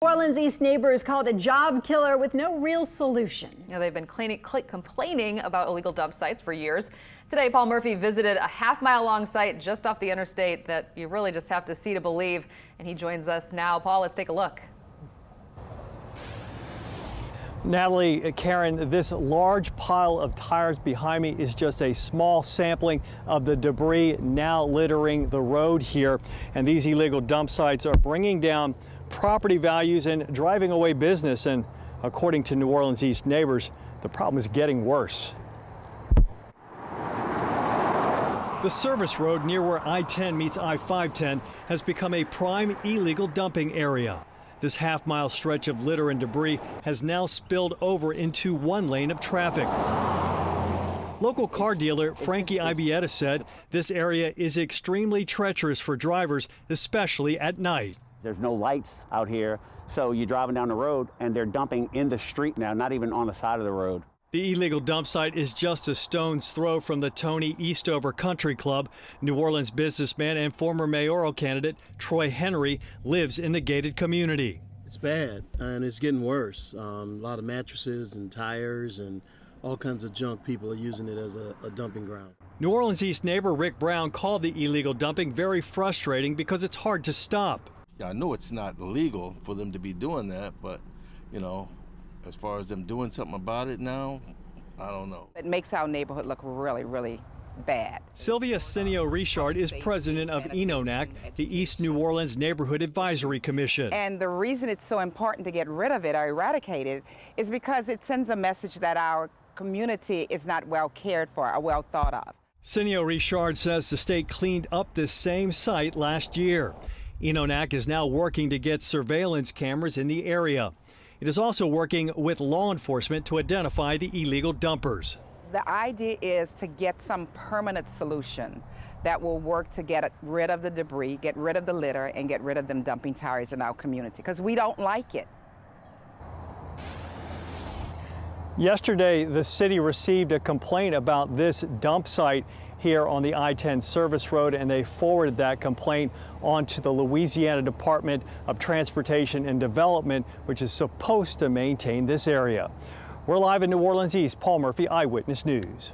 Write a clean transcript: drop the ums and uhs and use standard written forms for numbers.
New Orleans East neighbors called a job killer with no real solution. They've been complaining about illegal dump sites for years. Today, Paul Murphy visited a half-mile-long site just off the interstate that you really just have to see to believe. And he joins us now. Paul, let's take a look. Natalie, Karen, this large pile of tires behind me is just a small sampling of the debris now littering the road here. And these illegal dump sites are bringing down property values and driving away business. And according to New Orleans East neighbors, the problem is getting worse. The service road near where I-10 meets I-510 has become a prime illegal dumping area. This half-mile stretch of litter and debris has now spilled over into one lane of traffic. Local car dealer Frankie Ibieta said this area is extremely treacherous for drivers, especially at night. There's no lights out here, so you're driving down the road and they're dumping in the street now, not even on the side of the road. The illegal dump site is just a stone's throw from the Tony Eastover Country Club. New Orleans businessman and former mayoral candidate Troy Henry lives in the gated community. It's bad, and it's getting worse. A lot of mattresses and tires and all kinds of junk. People are using it as a dumping ground. New Orleans East neighbor Rick Brown called the illegal dumping very frustrating because it's hard to stop. Yeah, I know it's not illegal for them to be doing that, but, you know, as far as them doing something about it now, I don't know. It makes our neighborhood look really, really bad. Sylvia Sinio Richard is president of ENONAC, the East New Orleans Neighborhood Advisory Commission. And the reason it's so important to get rid of it or eradicate it is because it sends a message that our community is not well cared for or well thought of. Sinio Richard says the state cleaned up this same site last year. ENONAC is now working to get surveillance cameras in the area. It is also working with law enforcement to identify the illegal dumpers. The idea is to get some permanent solution that will work to get rid of the debris, get rid of the litter, and get rid of them dumping tires in our community, because we don't like it. Yesterday, the city received a complaint about this dump site here on the I-10 service road, and they forwarded that complaint on to the Louisiana Department of Transportation and Development, which is supposed to maintain this area. We're live in New Orleans East. Paul Murphy, Eyewitness News.